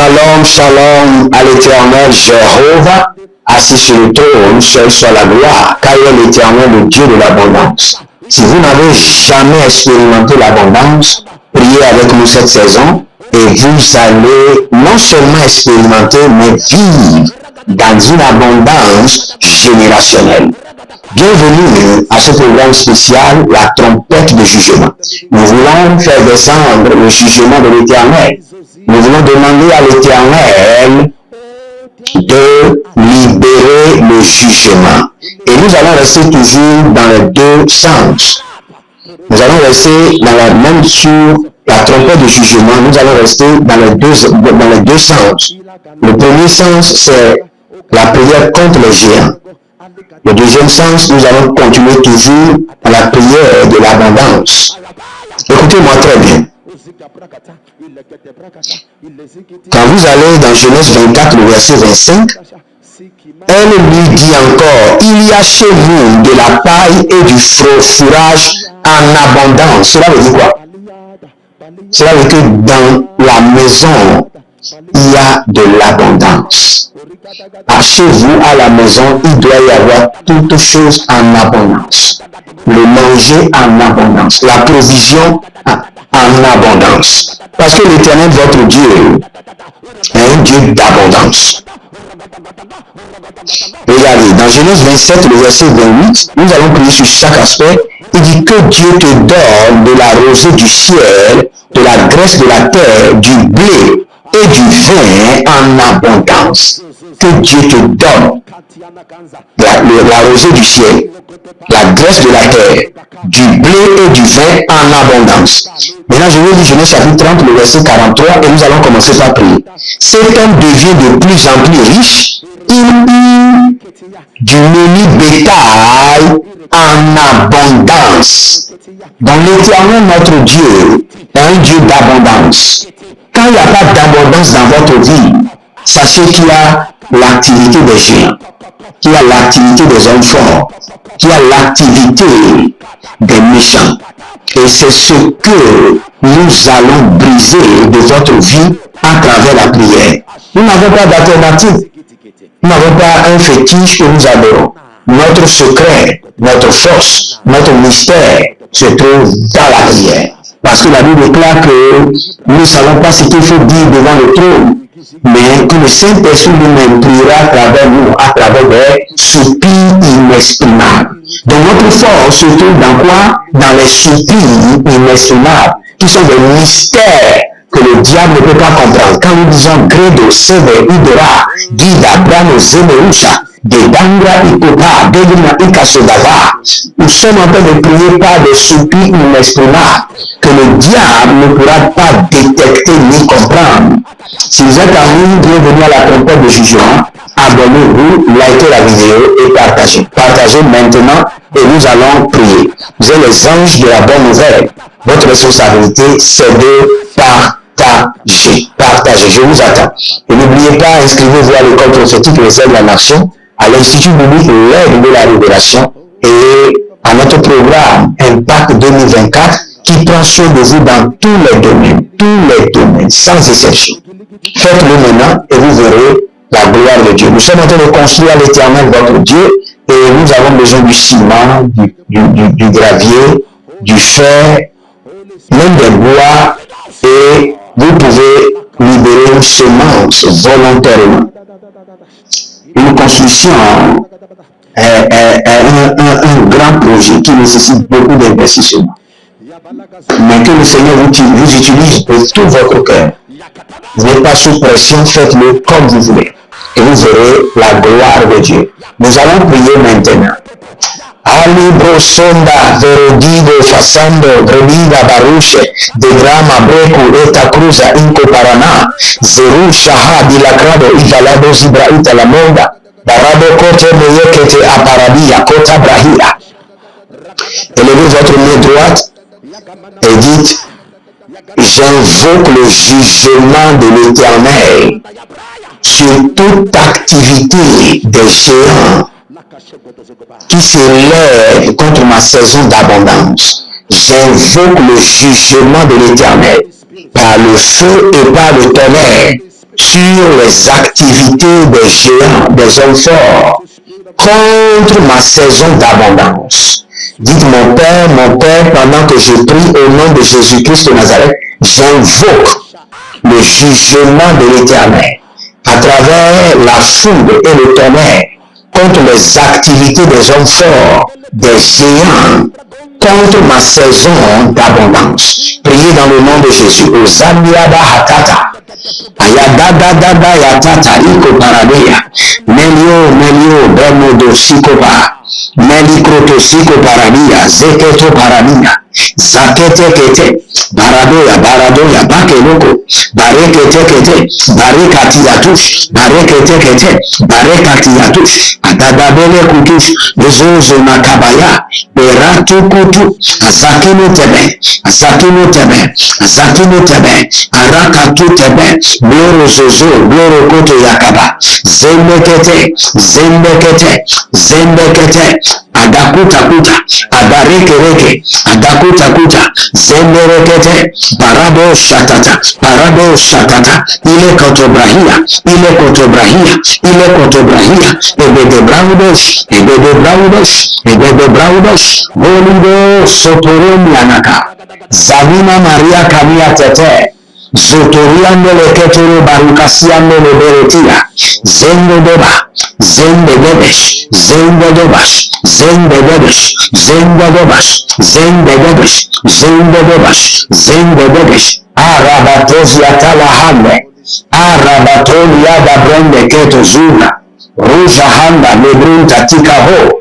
Shalom, shalom à l'éternel Jéhovah, assis sur le trône, seul soit la gloire, car il est l'éternel, le Dieu de l'abondance. Si vous n'avez jamais expérimenté l'abondance, priez avec nous cette saison et vous allez non seulement expérimenter, mais vivre dans une abondance générationnelle. Bienvenue à ce programme spécial, la trompette de jugement. Nous voulons faire descendre le jugement de l'Éternel. Nous voulons demander à l'Éternel de libérer le jugement. Et nous allons rester toujours dans les deux sens. Nous allons rester dans la même sur la trompette de jugement. Nous allons rester dans les deux sens. Le premier sens, c'est la prière contre les géants. Le deuxième sens, nous allons continuer toujours à la prière de l'abondance. Écoutez-moi très bien. Quand vous allez dans Genèse 24, le verset 25, elle lui dit encore, il y a chez vous de la paille et du fourrage en abondance. Cela veut dire quoi? Cela veut dire que dans la maison, il y a de l'abondance. Chez vous, à la maison, il doit y avoir toutes choses en abondance. Le manger en abondance. La provision en abondance. Parce que l'Éternel, votre Dieu, est un Dieu d'abondance. Regardez, dans Genèse 27, le verset 28, nous allons prier sur chaque aspect. Il dit que Dieu te donne de la rosée du ciel, de la graisse de la terre, du blé et du vin en abondance. Que Dieu te donne la rosée du ciel, la graisse de la terre, du blé et du vin en abondance. Maintenant, je vais lire Genèse chapitre 30, le verset 43, et nous allons commencer par prier. Cet homme devient de plus en plus riche. Il eut du menu bétail en abondance. Donc l'Éternel, notre Dieu, est un Dieu d'abondance. Quand il n'y a pas d'abondance dans votre vie, sachez qu'il y a l'activité des géants, qu'il y a l'activité des hommes forts, qu'il y a l'activité des méchants. Et c'est ce que nous allons briser de votre vie à travers la prière. Nous n'avons pas d'alternative. Nous n'avons pas un fétiche que nous adorons. Notre secret, notre force, notre mystère se trouve dans la prière. Parce que la Bible déclare que nous ne savons pas ce qu'il faut dire devant le trône, mais que le Saint-Esprit lui-même priera à travers nous, à travers des soupirs inexprimables. Donc notre force se trouve dans quoi? Dans les soupirs inexprimables, qui sont des mystères que le diable ne peut pas comprendre. Quand nous disons Gredo, Sebe, Idora, Guida, Brano, Zemeusha, Dedangra, Ikopa, Delina, Ikasodava, nous sommes en train de prier par des soupirs inexprimables que le diable ne pourra pas détecter ni comprendre. Si vous êtes en ligne, bienvenue à la trompette de jugement. Abonnez-vous, likez la vidéo et partagez. Partagez maintenant et nous allons prier. Vous êtes les anges de la bonne nouvelle. Votre responsabilité, c'est de partager. Partagez, je vous attends. Et n'oubliez pas, inscrivez-vous à l'école prophétique et de la nation, à l'Institut biblique L'aide de la révélation et à notre programme Impact 2024 qui prend soin de vous dans tous les domaines, sans exception. Faites-le maintenant et vous verrez la gloire de Dieu. Nous sommes en train de construire l'Éternel, votre Dieu, et nous avons besoin du ciment, du gravier, du fer, même des bois, et vous pouvez libérer une semence volontairement. Une construction est un grand projet qui nécessite beaucoup d'investissement. Mais que le Seigneur vous utilise de tout votre cœur. Vous n'êtes pas sous pression, faites-le comme vous voulez. Et vous verrez la gloire de Dieu. Nous allons prier maintenant. Alibro sonda verodigo fasando grevida baruche de grama breku eta cruza inco parana zerusha hadi lacrado ivalado zibra ita la monda barabo kote meyekete aparadia kota brahia. Élevez votre main droite et dites, j'invoque le jugement de l'Éternel sur toute activité des géants qui s'élèvent contre ma saison d'abondance. J'invoque le jugement de l'Éternel par le feu et par le tonnerre sur les activités des géants, des hommes forts, contre ma saison d'abondance. Dites mon Père, pendant que je prie au nom de Jésus-Christ de Nazareth, j'invoque le jugement de l'Éternel à travers la foudre et le tonnerre contre les activités des hommes forts, des géants, contre ma saison d'abondance. Priez dans le nom de Jésus. Ozamiaba hatata. Ayadadadada yatata iko paradeya. Melio, bermodo sikopa. Melikroto siko paradia. Zeketo paradia. Zakete, baradoya, bakeloko. Barekete, barekatiatush. Barekete, barekatiatush. Adadabele kutush. Bezozo makabaya. Beratukutu. Asakino tebe. Arakatu tebe. Bloro zozo. Bloro koto yakaba. Zembekete. Adakuta. Adarekereke. Adakuta. Zemberekete. Parado shatata. Ile kotobrahia. Ebede braudos. Bolido sotoremi anaka. Zavina Maria Kamia Tete. Zotoriando le ketoro barukasiando le beretia. Zendodoba. Arabatosia talahande. Arabatolia da brende keto zura. Ruja handa lebrunta tikaho.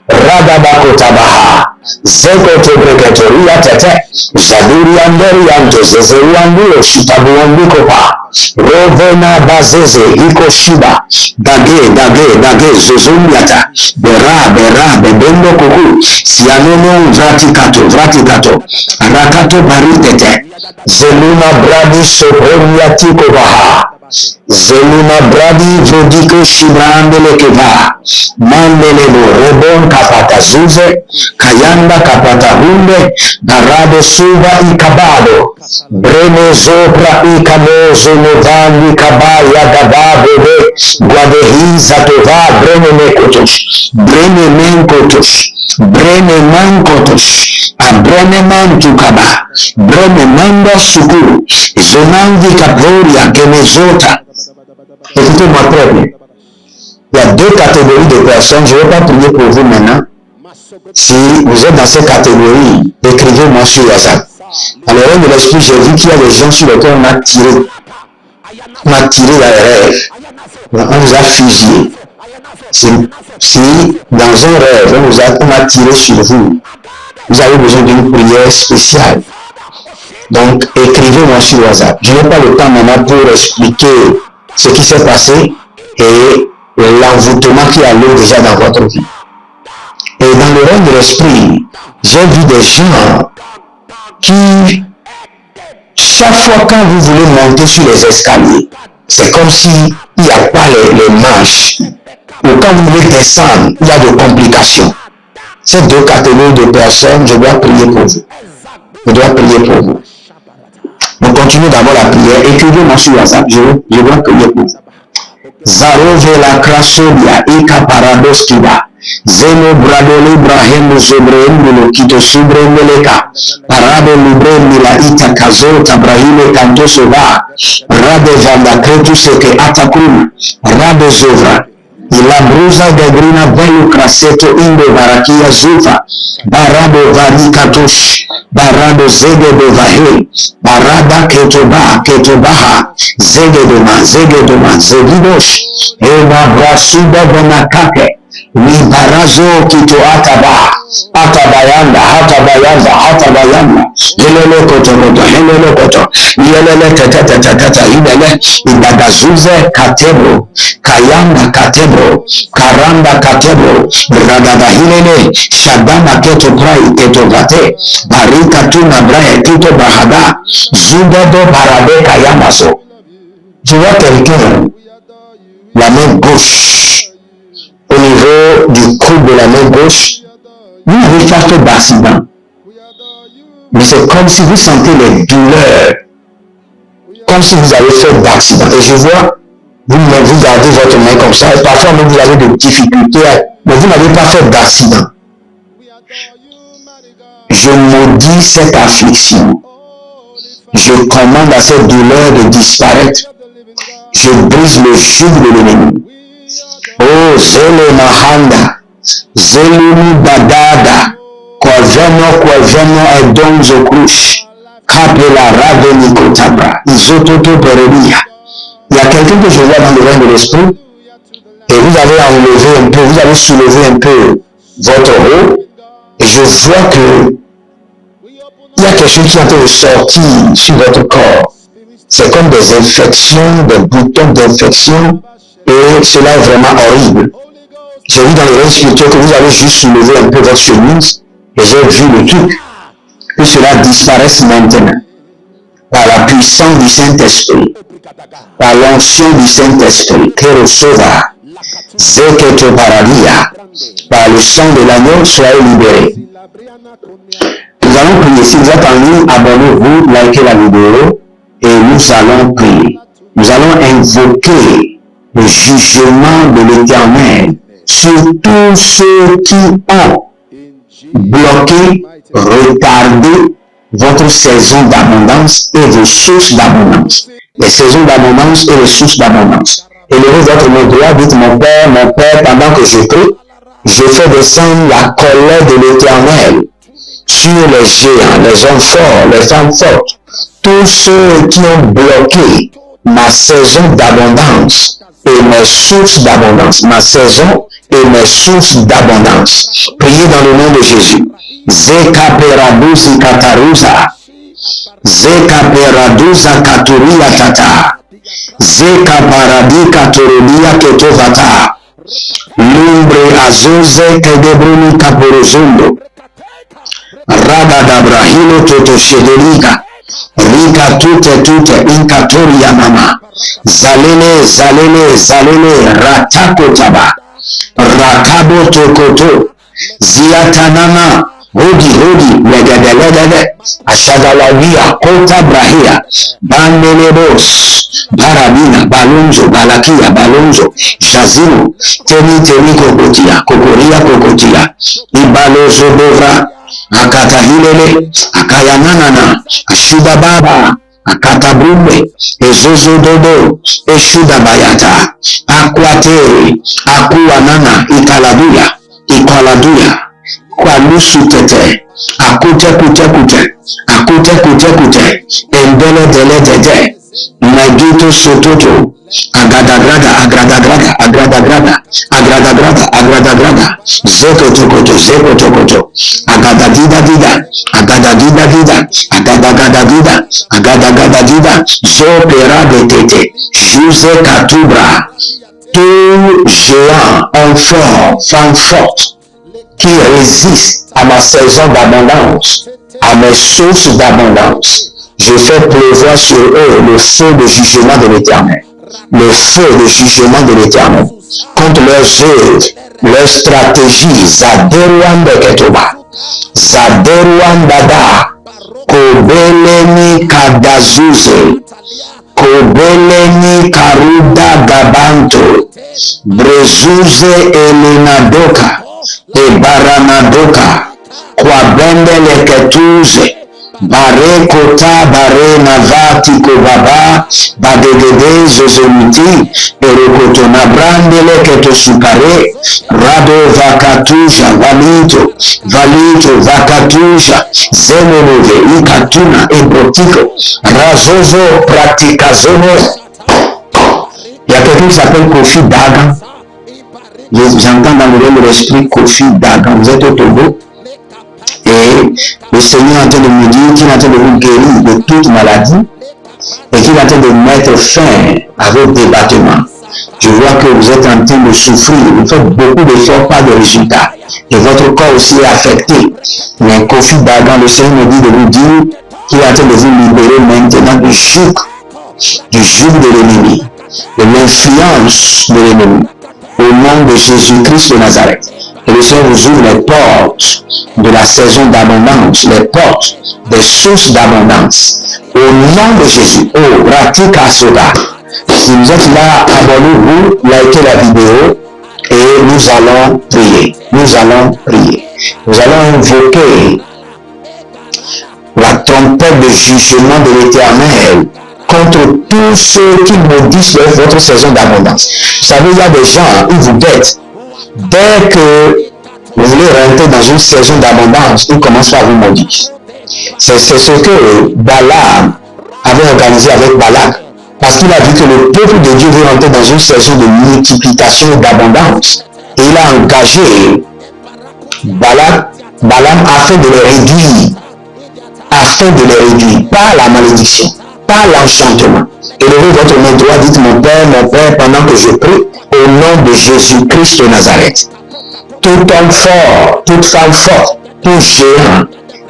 Radabakotabaha. Zekote breketoria tete. Zaburianderianto zezerianduo shitabuandikopa. Rovena bazeze hikoshiba. Dage zozumiata. Bera bebendo kuku. Sianono vratikato. Rakato baritete. Zeluna bradi sohoriatiko baha. Zeluna bradi vodiko shibrandele keva. Mandelebo rebon kapata zuze. Kayanda kapata hunde. Barado suva ikabado. Brene zopra ikamozo novandi kabaya gababebe. Guadehiza tova brene menkotos. Brene mankotos. Abrene mantukaba. Brene manda sukuru. Zonandi kaporia kenezota. Écoutez-moi très bien. Il y a deux catégories de personnes. Je ne vais pas prier pour vous maintenant. Si vous êtes dans ces catégories, écrivez-moi sur WhatsApp. Alors, de l'esprit, j'ai vu qu'il y a des gens sur lesquels on a tiré. On a tiré dans les rêves. On vous a fusillé. Si dans un rêve, on a tiré sur vous, vous avez besoin d'une prière spéciale. Donc, écrivez-moi sur WhatsApp. Je n'ai pas le temps maintenant pour expliquer ce qui s'est passé et l'envoûtement qui a lieu déjà dans votre vie. Et dans le règne de l'esprit, j'ai vu des gens qui, chaque fois quand vous voulez monter sur les escaliers, c'est comme s'il n'y a pas les marches. Ou quand vous voulez descendre, il y a des complications. Ces deux catégories de personnes, je dois prier pour vous. On continue d'abord la prière. Écrivez-moi sur WhatsApp, je dois prier pour vous. Zarove la krasobia ika parados kiba. Zeno bradole Ibrahim zobrendelo kito subrendeleka. Parado librendela ita kazo tabrahime kanto sova. Rade vanda kretu seke atakun. Rade zovra. La brusa de grina velu kraseto indo barakia zufa. Barado varikatosh. Barado zege de vahe. Barada ketobaha. Zegedoma, zegidosh. Eva brasuda venakake. Libarazo kito ataba. Hatabayanda. Helele koto. Yelele tata. Ibadazuze katebro. Kayanda katebro. Karanda katebro. Radabahilele. Shadana keto prai keto vate. Barika tuna brahe kito bahada. Zubedo barade kayamaso. Tu vois quelqu'un, la main gauche, au niveau du coude de la main gauche, vous n'avez pas fait d'accident. Mais c'est comme si vous sentez les douleurs comme si vous avez fait d'accident. Et je vois, vous gardez votre main comme ça, et parfois même vous avez des difficultés, mais vous n'avez pas fait d'accident. Je maudis cette affliction. Je commande à cette douleur de disparaître. Je brise le joug de l'ennemi. Oh, Zele Mahanda, Zelunu Badada, Kwaveno Edonzo Krush, Kapela Raveni Kotabra, Isototo Perelia. Il y a quelqu'un que je vois dans le règne de l'esprit, et vous avez enlevé un peu, vous avez soulevé un peu votre haut, et je vois que il y a quelque chose qui est en train de sortir sur votre corps. C'est comme des infections, des boutons d'infection, et cela est vraiment horrible. J'ai vu dans le règne spirituel que vous avez juste soulevé un peu votre chemise, et j'ai vu le truc, que cela disparaisse maintenant, par la puissance du Saint-Esprit, par l'onction du Saint-Esprit, Kerosova, Zeketo Paradia, par le sang de l'agneau, soyez libérés. Nous allons prier. Si vous êtes en ligne, abonnez-vous, likez la vidéo et nous allons prier. Nous allons invoquer le jugement de l'Éternel sur tous ceux qui ont bloqué, retardé votre saison d'abondance et vos sources d'abondance. Les saisons d'abondance et les sources d'abondance. Élevez votre main droite, dites mon Père, pendant que je prie, je fais descendre la colère de l'Éternel sur les géants, les hommes forts, les femmes fortes, tous ceux qui ont bloqué ma saison d'abondance et mes sources d'abondance, ma saison et mes sources d'abondance. Priez dans le nom de Jésus. Zeka peradusi kataruza, Zeka peraduza katuria tata, Zeka paradi katurudia ketovata, Lumbre azuze kedebruni kaporozundo, Raga d'Abrahilo toto shedeliga, Riga tute inkatoria mama, Zalele, ratako taba, Rakabo tokoto, Ziatanama, Hodi, legede, Ashagalavia, Kota Brahia, Bandelebos, Barabina, Balonzo, Balakia, Balonzo, Shazino, Teni, Kokoria, Ibalozo Bovra, Akatahilele, Akayananana, Ashudababa, Akatabumbe, Ezozododo, Eshudabayata, Akwate, Akuanana, Ikaladuya, Kwalusu tete, akute, endele dede, Nagito sototo, agradagrada, zekotokoto, agadadida, zopera de tete, juse katubra, tout géant, homme fort, femme forte, qui résiste à ma saison d'abondance, à mes sources d'abondance. Je fais pleuvoir sur eux le feu de jugement de l'Éternel. Le feu de jugement de l'Éternel. Contre leurs œuvres, leurs stratégies. Zaderuan Beketoba. Zaderuan Dada. Kobeleni Kadazuze. Kobeleni Karuda Gabanto. Brezuze Elenadoka. Ebaranadoka, Kwabende Leketuze, Bare Kota, Bare Navati Kobaba, Badegede Zozomiti, Erokotona Brande Leketo Supare, Rado Vakatuja, Valito, Vakatuja, Zenonove, Ikatuna, Ebotiko, Razozo, Praktikazono. Il y a quelqu'un qui s'appelle Kofi Dagan. J'entends dans le règne de l'esprit Kofi Dagan, vous êtes au Togo, et le Seigneur est en train de me dire qu'il est en train de vous guérir de toute maladie et qu'il est en train de mettre fin à vos débattements. Je vois que vous êtes en train de souffrir, vous faites beaucoup d'efforts, pas de résultats, et votre corps aussi est affecté. Mais Kofi Dagan, le Seigneur me dit de vous dire qu'il est en train de vous libérer maintenant du joug de l'ennemi, de l'influence de l'ennemi. Au nom de Jésus-Christ de Nazareth. Et le Seigneur vous ouvre les portes de la saison d'abondance, les portes des sources d'abondance. Au nom de Jésus. Oh, Ratika Soda. Si vous êtes là, abonnez-vous, likez la vidéo et nous allons prier. Nous allons prier. Nous allons invoquer la trompette de jugement de l'Éternel contre tous ceux qui maudissent votre saison d'abondance. Vous savez, il y a des gens, ils vous guettent. Dès que vous voulez rentrer dans une saison d'abondance, ils commencent à vous maudire. C'est ce que Balaam avait organisé avec Balak. Parce qu'il a vu que le peuple de Dieu veut rentrer dans une saison de multiplication et d'abondance. Et il a engagé Balaam afin de les réduire. Afin de les réduire par la malédiction, par l'enchantement. Élevez votre main droite, dites mon Père, pendant que je prie, au nom de Jésus-Christ de Nazareth. Tout homme fort, toute femme forte, tout géant,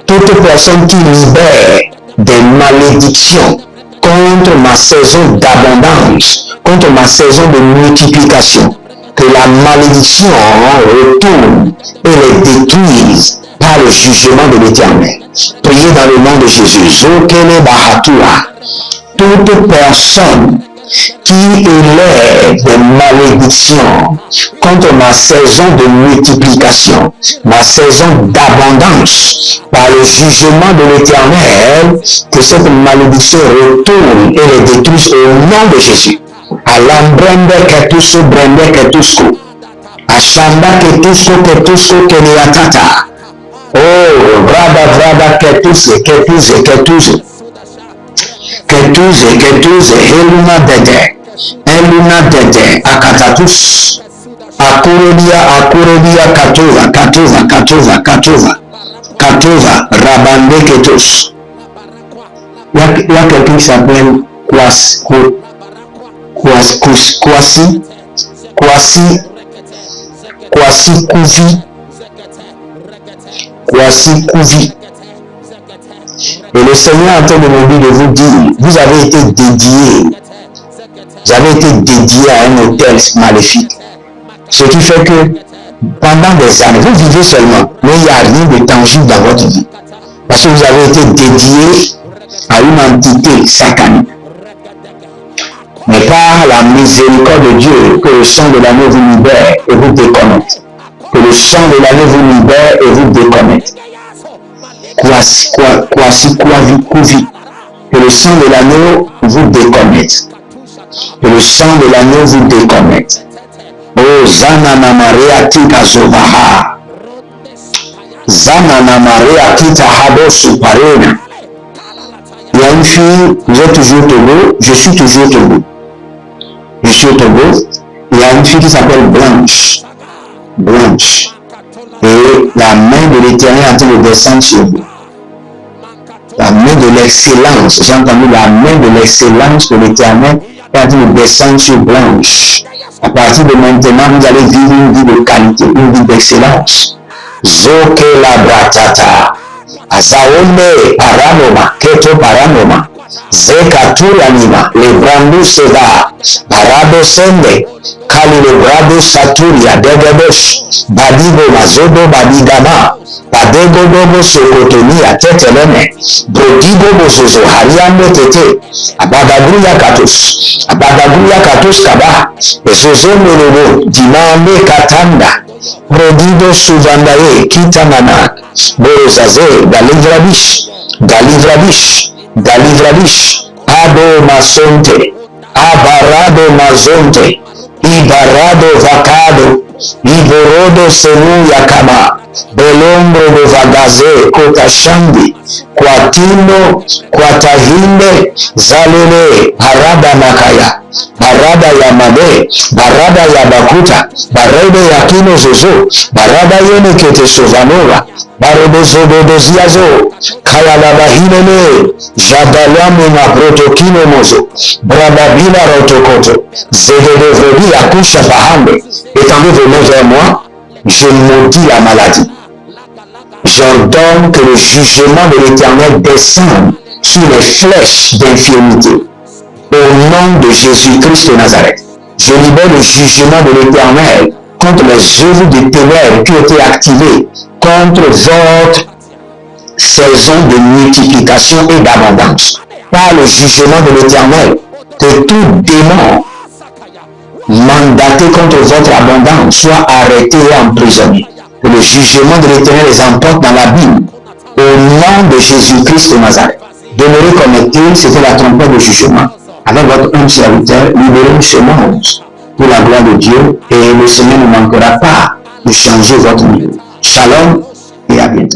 toute personne qui libère des malédictions contre ma saison d'abondance, contre ma saison de multiplication, que la malédiction retourne et les détruise par le jugement de l'Éternel. Priez dans le nom de Jésus. Zokele Bahatua. Toute personne qui élève des malédictions contre ma saison de multiplication, ma saison d'abondance, par le jugement de l'Éternel, que cette malédiction retourne et les détruise au nom de Jésus. Alambrende ketuso brende ketusko. Ashamba ketusko keniatata. Oh, brada ketuze, eluna dede, akatatus, akurebia katova, rabande ketus. Il y a quelqu'un qui s'appelle Kwasi Kouvi. Et le Seigneur est en train de me dire de vous dire, vous avez été dédié à un hôtel maléfique. Ce qui fait que pendant des années, vous vivez seulement, mais il n'y a rien de tangible dans votre vie. Parce que vous avez été dédié à une entité satanique. Mais par la miséricorde de Dieu, que le sang de l'agneau vous libère et vous déconnecte. Que le sang de l'agneau vous libère et vous déconnecte. Kwasi Kouvi. Que le sang de l'agneau vous déconnecte. Que le sang de l'agneau vous déconnecte. Oh, Zanana Maria Tika Zovaha. Zanana Maria Tika Habo Suparena. Il y a une fille, vous êtes toujours au Togo, je suis toujours au Togo. Je suis au Togo, il y a une fille qui s'appelle Blanche. Et la main de l'Éternel est en train de descendre sur vous. La main de l'excellence, j'ai entendu la main de l'excellence de l'Éternel est en train de descendre sur Blanche. À partir de maintenant, vous allez vivre une vie de qualité, une vie d'excellence. Zoke la bratata. Asaombe paranoma, keto paranoma. Zekatul anima, le brandu seda, parado sende, kali le brado saturia, degadosh, badigo mazodo badigama, badego dogo sokotonia teteleme, brodigo bosozo hariambe tete, abadagruya katos kaba, esozo morobo, dimame katanda, brodigo suvandaye, kitamana, borozaze, Galivradish, Ado Masonte, Abarado Mazonte, Ibarado Vacado, Ivorodo Senu Yakama, Belombro de Vagaze, Kotashandi, Kwatino, Kwatahinde, Zalele, Harada Makaya, Barada Yamade, Barada Yabakuta, Barede Yakino Zozo, Barada Yenekete Sovanova, Barodo Zodoziazo, Kayalabahinene, Jadalamina Protokino Mozo, Brababina Rotokoto, Zedevodi Akusha Pahambe, étendez vos mains vers moi, je maudis la maladie. J'ordonne que le jugement de l'Éternel descende sur les flèches d'infirmité. Au nom de Jésus-Christ de Nazareth, je libère le jugement de l'Éternel contre les œuvres des ténèbres qui ont été activées contre votre saison de multiplication et d'abondance. Par le jugement de l'Éternel, que tout démon mandaté contre votre abondance soit arrêté et emprisonné. Que le jugement de l'Éternel les emporte dans l'abîme. Au nom de Jésus-Christ de Nazareth. Demeurez connectés, c'était la trompette de jugement. Avec votre homme serviteur, libérez ce monde pour la gloire de Dieu et le Seigneur ne manquera pas de changer votre niveau. Shalom et à bientôt.